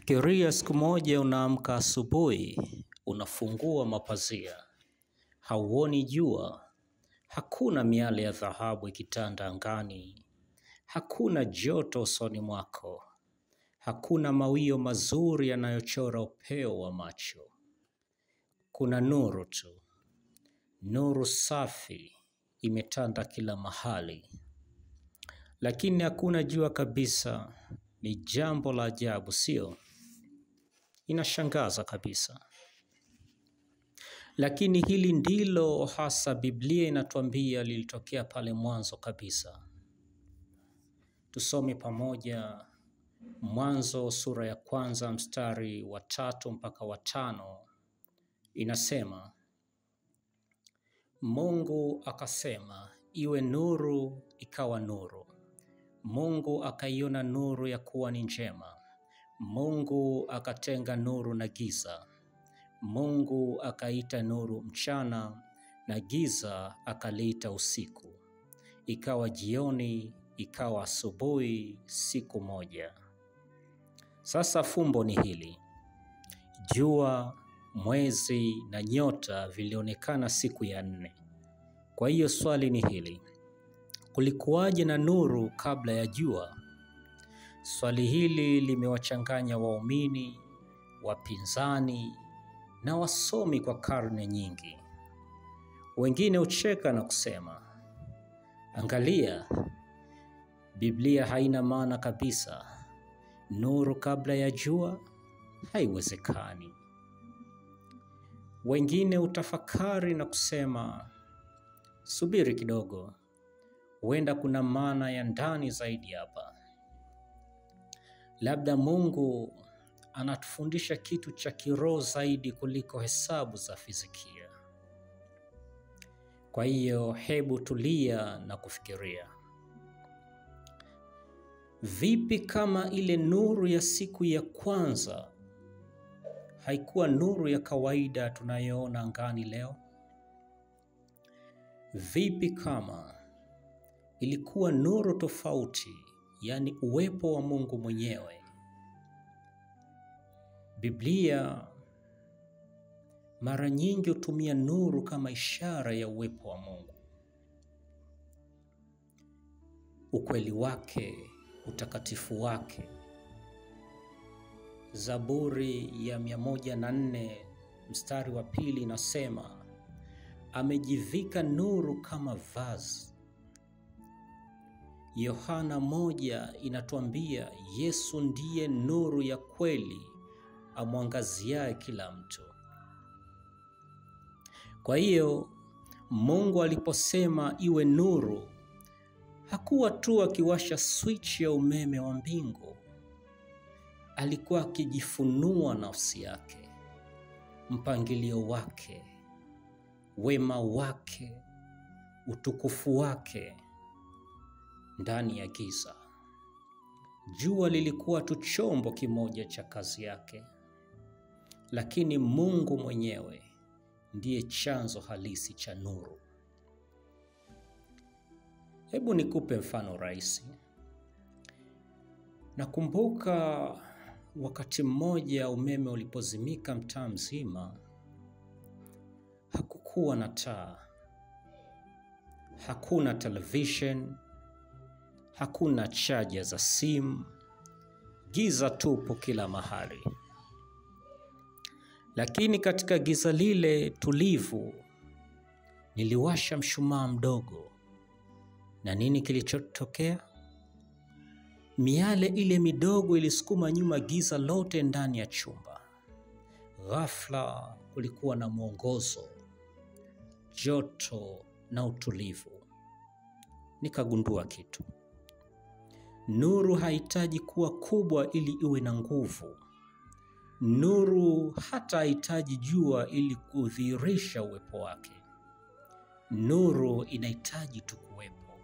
Fikiria siku moja unaamka asubuhi, unafungua mapazia. Hauoni jua, hakuna miale ya dhahabu ikitanda angani. Hakuna joto usoni mwako. Hakuna mawio mazuri yanayochora upeo wa macho. Kuna nuru tu. Nuru safi imetanda kila mahali. Lakini hakuna jua kabisa. Ni jambo la ajabu, sio? Inashangaza kabisa. Lakini hili ndilo hasa Biblia inatuambia lilitokea pale mwanzo kabisa. Tusome pamoja Mwanzo sura ya 1 mstari wa 3 mpaka wa 5. Inasema, Mungu akasema, iwe nuru, ikawa nuru. Mungu akaiona nuru ya kuwa ni njema. Mungu akatenga nuru na giza. Mungu akaita nuru mchana na giza akaliita usiku. Ikawa jioni, ikawa asubuhi, siku moja. Sasa fumbo ni hili. Jua, mwezi na nyota vilionekana siku ya 4. Kwa hiyo swali ni hili. Kulikuwaje na nuru kabla ya jua? Swali hili limewachanganya waumini, wapinzani na wasomi kwa karne nyingi. Wengine hucheka na kusema, angalia, Biblia haina maana kabisa. Nuru kabla ya jua haiwezekani. Wengine utafakari na kusema, subiri kidogo, huenda kuna maana ya ndani zaidi hapa. Labda Mungu anatufundisha kitu cha kiroho zaidi kuliko hesabu za fizikia. Kwa hiyo hebu tulia na kufikiria. Vipi kama ile nuru ya siku ya kwanza haikuwa nuru ya kawaida tunayoona angani leo? Vipi kama ilikuwa nuru tofauti, yani uwepo wa Mungu mwenyewe? Biblia mara nyingi hutumia nuru kama ishara ya uwepo wa Mungu. Ukweli wake, utakatifu wake. Zaburi ya 104 mstari wa 2 inasema, amejivika nuru kama vazi. Yohana 1 inatuambia Yesu ndiye nuru ya kweli amwangaziaye kila mtu. Kwa hiyo Mungu aliposema iwe nuru, hakuwa tu akiwasha switch ya umeme wa mbingu. Alikuwa akijifunua nafsi yake, mpangilio wake, wema wake, utukufu wake ndani ya giza. Jua lilikuwa tu chombo kimoja cha kazi yake, lakini Mungu mwenyewe ndiye chanzo halisi cha nuru. Hebu nikupe mfano rahisi. Nakumbuka wakati mmoja umeme ulipozimika mtaa mzima, hakukuwa na taa, hakuna television, hakuna chaja za simu, giza tupu kila mahali. Lakini katika giza lile tulivu, niliwasha mshumaa mdogo. Na nini kilichotokea? Miale ile midogo ilisukuma nyuma giza lote ndani ya chumba. Ghafla kulikuwa na mwongozo, joto na utulivu. Nikagundua kitu. Nuru haihitaji kuwa kubwa ili iwe na nguvu. Nuru hata haihitaji jua ili kudhihirisha uwepo wake. Nuru inahitaji tu kuwepo.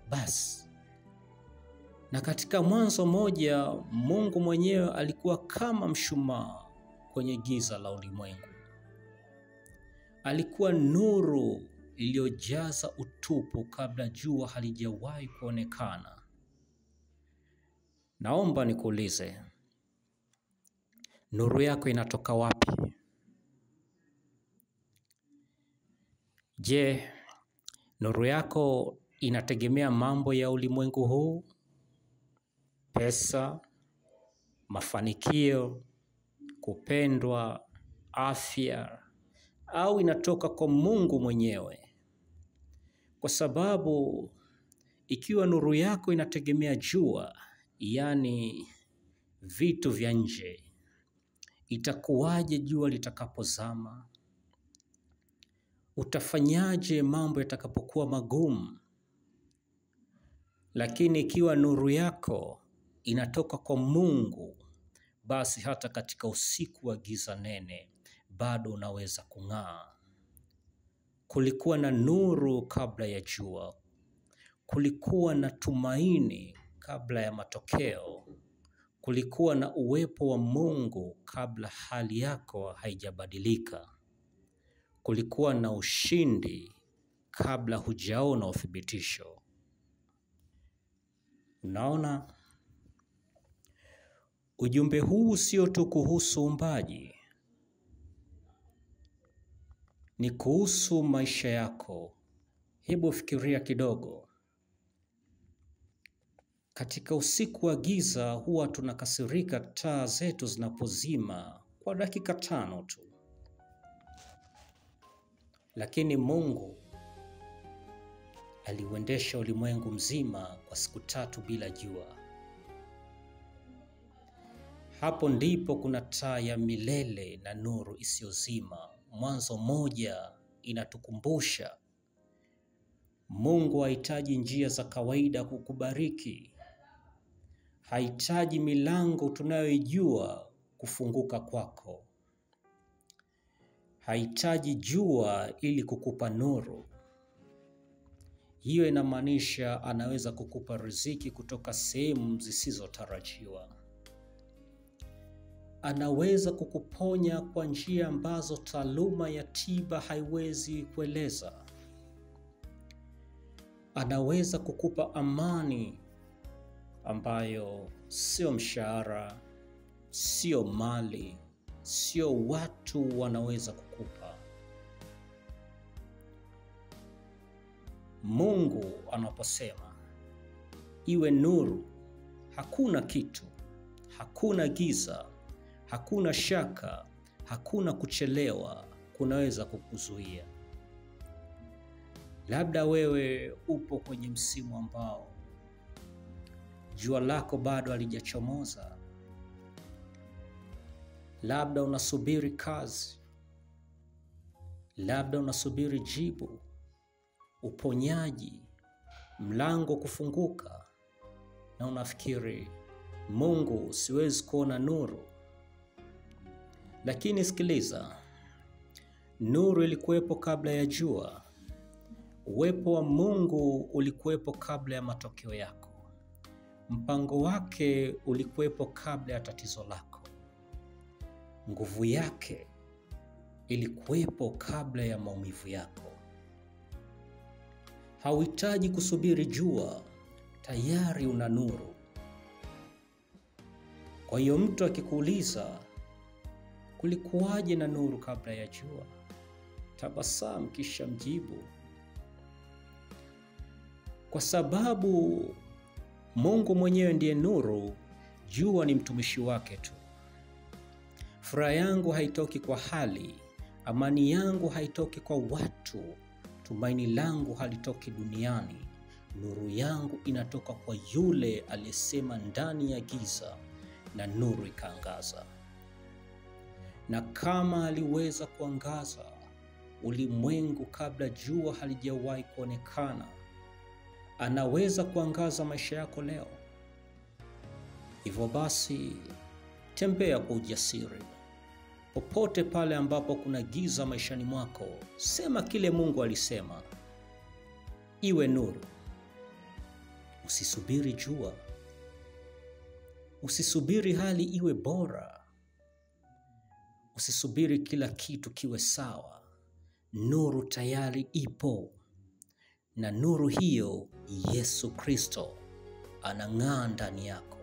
Basi. Na katika Mwanzo 1, Mungu mwenyewe alikuwa kama mshumaa kwenye giza la ulimwengu. Alikuwa nuru iliyojaza utupu kabla jua halijawahi kuonekana. Naomba nikuulize, Nuru yako inatoka wapi? Je, nuru yako inategemea mambo ya ulimwengu huu? Pesa, mafanikio, kupendwa, afya, au inatoka kwa Mungu mwenyewe? Kwa sababu ikiwa nuru yako inategemea jua, yaani vitu vya nje, itakuwaje jua litakapozama? Utafanyaje mambo yatakapokuwa magumu? Lakini ikiwa nuru yako inatoka kwa Mungu, basi hata katika usiku wa giza nene bado unaweza kung'aa. Kulikuwa na nuru kabla ya jua. Kulikuwa na tumaini kabla ya matokeo. Kulikuwa na uwepo wa Mungu kabla hali yako haijabadilika. Kulikuwa na ushindi kabla hujaona uthibitisho. Unaona, ujumbe huu sio tu kuhusu uumbaji. Ni kuhusu maisha yako. Hebu fikiria kidogo. Katika usiku wa giza huwa tunakasirika taa zetu zinapozima kwa dakika 5 tu. Lakini Mungu aliuendesha ulimwengu mzima kwa siku 3 bila jua. Hapo ndipo kuna taa ya milele na nuru isiyozima. Mwanzo 1 inatukumbusha Mungu hahitaji njia za kawaida kukubariki. Hahitaji milango tunayoijua kufunguka kwako. Hahitaji jua ili kukupa nuru. Hiyo inamaanisha anaweza kukupa riziki kutoka sehemu zisizotarajiwa. Anaweza kukuponya kwa njia ambazo taaluma ya tiba haiwezi kueleza. Anaweza kukupa amani ambayo sio mshahara, sio mali, sio watu wanaweza kukupa. Mungu anaposema iwe nuru, hakuna kitu, hakuna giza, hakuna shaka, hakuna kuchelewa kunaweza kukuzuia. Labda wewe upo kwenye msimu ambao jua lako bado halijachomoza. Labda unasubiri kazi. Labda unasubiri jibu, uponyaji, mlango kufunguka, na unafikiri, Mungu, siwezi kuona nuru. Lakini sikiliza, nuru ilikuwepo kabla ya jua. Uwepo wa Mungu ulikuwepo kabla ya matokeo yako. Mpango wake ulikuwepo kabla ya tatizo lako. Nguvu yake ilikuwepo kabla ya maumivu yako. Hauhitaji kusubiri jua, tayari una nuru. Kwa hiyo mtu akikuuliza, kulikuwaje na nuru kabla ya jua? Tabasamu kisha mjibu, kwa sababu Mungu mwenyewe ndiye nuru, jua ni mtumishi wake tu. Furaha yangu haitoki kwa hali, amani yangu haitoki kwa watu, tumaini langu halitoki duniani. Nuru yangu inatoka kwa yule aliyesema ndani ya giza na nuru ikaangaza. Na kama aliweza kuangaza ulimwengu kabla jua halijawahi kuonekana, anaweza kuangaza maisha yako leo. Hivyo basi, tembea kwa ujasiri. Popote pale ambapo kuna giza maishani mwako, sema kile Mungu alisema. Iwe nuru. Usisubiri jua. Usisubiri hali iwe bora. Usisubiri kila kitu kiwe sawa. Nuru tayari ipo. Na nuru hiyo, Yesu Kristo, anang'aa ndani yako,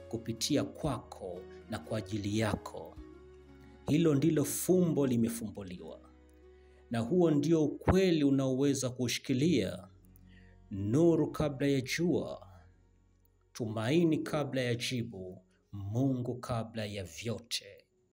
kupitia kwako na kwa ajili yako. Hilo ndilo fumbo limefumbuliwa, na huo ndio ukweli unaoweza kushikilia: nuru kabla ya jua, tumaini kabla ya jibu, Mungu kabla ya vyote.